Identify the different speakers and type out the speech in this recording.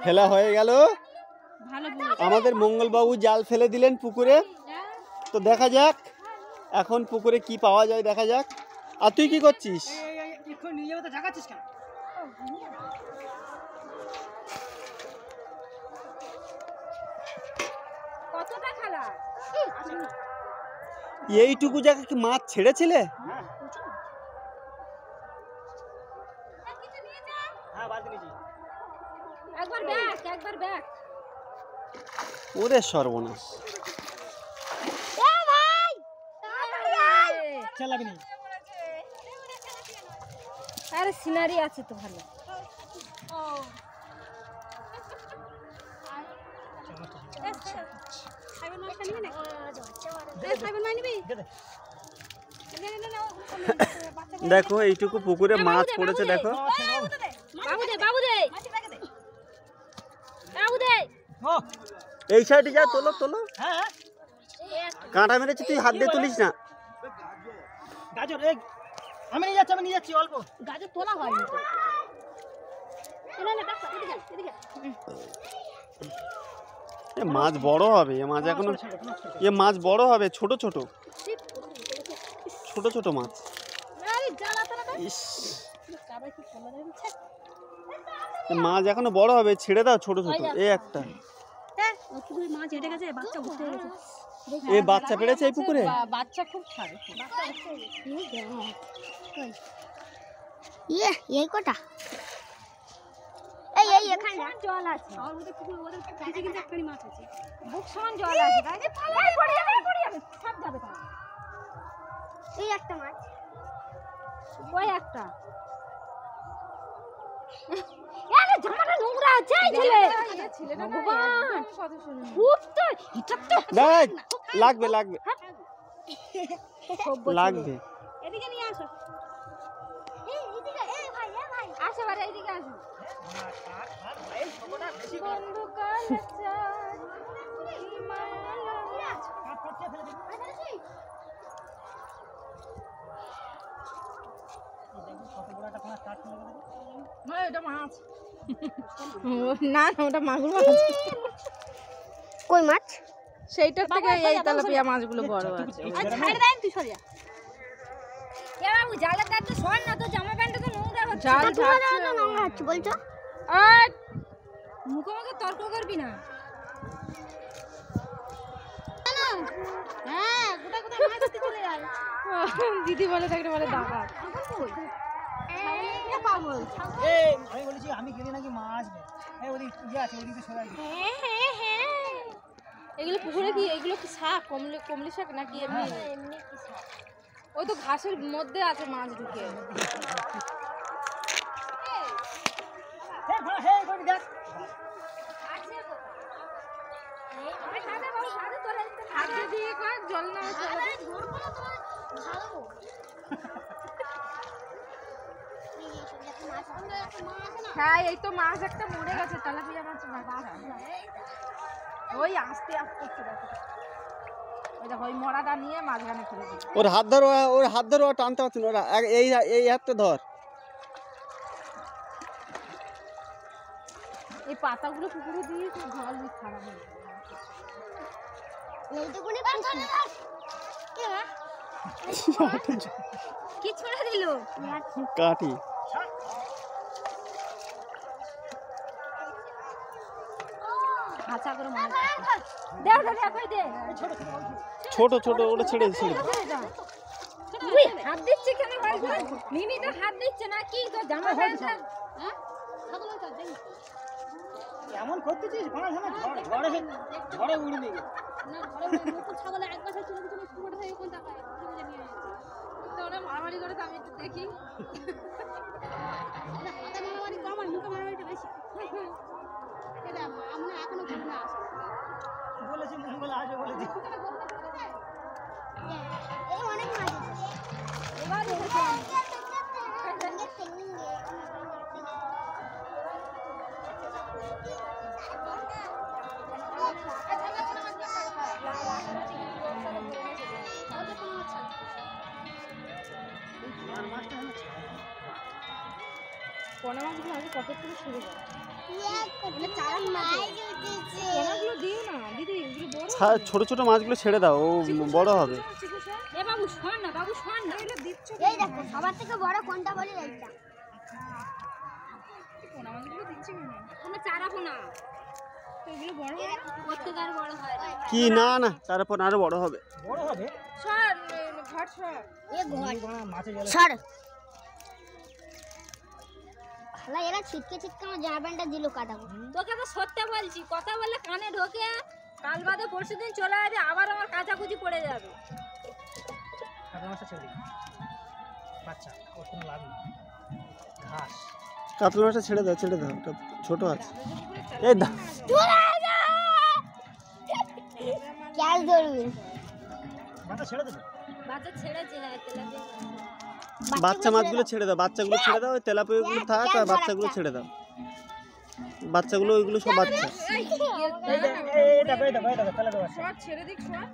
Speaker 1: ফেলা হয়ে গেল। আমাদের মঙ্গলবাবু জাল ফেলে দিলেন পুকুরে। তো দেখা যাক এখন পুকুরে কি পাওয়া যায়, দেখা যাক। আর তুই কি করছিস? এইটুকু জায়গা কি মাছ ছেড়েছিলে? ওরে সর্বনাশ।
Speaker 2: আরে সিনারি আছে তো ভালো।
Speaker 1: দেখো এইটুকু পুকুরে মাছ পড়েছে, দেখো। এই সাইডে যা, তোলো তোলো। কাঁটা মেরেছে, তুই হাত দিয়ে তুলিস না।
Speaker 3: গাজর আমি নিয়ে যাচ্ছি অল্প।
Speaker 2: গাজর তোলা হয়নি তো।
Speaker 1: মাছ বড় হবে, এ মাছ এখনো, এ মাছ বড় হবে। ছোট ছোট ছোট ছোট মাছ। মাছ এখনো বড় হবে, ছেড়ে দাও। ছোট ছোট এই একটা। এই বাচ্চা পেড়েছে এই পুকুরে।
Speaker 2: বাচ্চা খুব ছাড়ে।
Speaker 4: এই কটা এই এখানে জল আছে। আর ওদের পুকুর ওদের কাছে কিন্তু একটা মাছ আছে।
Speaker 2: বুক সমান জল আছে। তাই পড়ে যাবে সব যাবে তাই।
Speaker 4: এই একটা মাছ,
Speaker 2: ওই একটা। আরে জামাটা নোংরা আছে ছেলেটা। ভগবান খুব তো এটা তো
Speaker 1: দেখ, লাগবে লাগবে লাগবে।
Speaker 4: এদিকে নিয়ে আসো। এদিকে ভাই
Speaker 2: আসো বারে, এদিকে আসো। না না, ওটা মাগুর মাছ।
Speaker 4: কই মাছ?
Speaker 2: সেইটার থেকে এই তেলাপিয়া মাছগুলো বড় আছে।
Speaker 4: আচ্ছা ছাড় দেন, তুই সরিয়া।
Speaker 2: এ বাবু জালের দাঁত তো সর না, তো জামা প্যান্টটা তো নোংরা হচ্ছে।
Speaker 4: জাল ছাড়ছে না, নোংরা হচ্ছে বলছো?
Speaker 2: আর মুখে তর্ক করবি না।
Speaker 4: হ্যাঁ, গোটা গোটা মাছ ধরতে চলে যায়।
Speaker 2: দিদি বলে থাকলে বলে দাদা
Speaker 4: এ পাগল।
Speaker 3: আমি বলেছি আমি গেলে নাকি মাছ নেই। ওদিক ইয়ে আছে, ওদিকে সবাই।
Speaker 4: হ্যাঁ
Speaker 2: এগুলো পুকুরে কি, এগুলো কি শাক, কমলি শাক নাকি এমনি?
Speaker 4: এমনি কি শাক?
Speaker 2: ওই তো ঘাসের মধ্যে আছে মাছ ঢুকে। জল না হ্যাঁ, এই তো মাছ একটা মরে গেছে, তেলাপিয়া মাছ। ওই আস্তে আস্তে দেখো, ওই দেখো ওই মরাটা নিয়ে মাঝখানে ফেলে দিচ্ছে।
Speaker 1: ওর হাত ধরো, ওর হাত ধরো, টানতে পারছি না। ওরা এই এই হাতটা ধর।
Speaker 2: এই পাতাগুলো পুকুরে দিয়ে জল খারাপ হয়ে যায়।
Speaker 4: কি ছড়া দিল?
Speaker 1: কাটি।
Speaker 2: আচ্ছা করে মনে দেও দে, কই দে।
Speaker 1: ছোট ছোট ওটা ছেড়ে ছেড়ে।
Speaker 2: তুই হাত দিচ্ছিস কেন ভাই? মিমি তো হাত দিচ্ছে না, কি তো জামা প্যান্টটা।
Speaker 4: হ্যাঁ ছাগল তো দেখ
Speaker 3: এমন করতেছিস ঘরে ঘরে উড়ে নিয়ে
Speaker 4: না, ঘরে নতুন ছাগল এক বছর ছিল, তুমি ফুটে থেকে কোন টাকা তুমি নিয়ে আসো?
Speaker 2: তো ওরা মারামারি করে, তো আমি একটু দেখি।
Speaker 4: এটা হাতে মারামারি কম আর মুখে মারামারিটা বেশি। এটা আমরা এখনো ঘুরে না আসে।
Speaker 3: বলেছি মঙ্গল আসবে বলেছি।
Speaker 4: এই অনেক মাছ আছে।
Speaker 2: এবার পোনা মাছগুলো আগে কপের থেকে ছেড়ে দাও মানে চারা পোনাগুলো দিও না দিদি এগুলো বড়
Speaker 1: ছোট ছোট মাছগুলো ছেড়ে দাও, ও বড় হবে।
Speaker 2: এ বাবু শোন না বাবু শোন না এগুলো দিচ্ছ
Speaker 4: এই দেখো সবার থেকে বড় কোনটা বলি এইটা
Speaker 2: পোনা মাছগুলো দিচ্ছি কেন তোমরা চারা পোনা তো এগুলো বড় হবে প্রত্যেক আর বড় হয় না
Speaker 1: কি না না, তারপর আরো বড় হবে।
Speaker 3: বড় হবে
Speaker 2: সর ঘাট সর
Speaker 4: এ ঘর
Speaker 3: মাছে জলে
Speaker 4: সর শালা এরা ছিটকে ছিটকে আমার জামা প্যান্টটা দিল কাটাবো
Speaker 2: তোকে তো সত্যি বলছি, কথা বললে কানে ঢোকে, কাল বাদে পরশু দিন চলে যাবে, আবার আমার কাচাকুচি পড়ে যাবে।
Speaker 3: কাতলা মাছটা ছেড়ে দিই বাচ্চা ওর কোনো লাভ নেই ঘাস
Speaker 1: কাতলা মাছটা ছেড়ে দাও, ছেড়ে দাও, ওটা ছোট আছে। এই দা
Speaker 4: ক্যাচ ধরবি
Speaker 3: বাচ্চা ছেড়ে দেবে
Speaker 2: বাচ্চা ছেড়েছে হ্যাঁ তেলাপিয়া
Speaker 1: বাচ্চা মাছগুলো ছেড়ে দাও, বাচ্চাগুলো ছেড়ে দাও, ওই তেলাপিয়াগুলো থাক আর বাচ্চাগুলো ছেড়ে দাও। বাচ্চাগুলো ওইগুলো সব বাচ্চা।
Speaker 3: এই দেখো এই দেখো তাহলে দেবো
Speaker 2: ছেড়ে দিক সর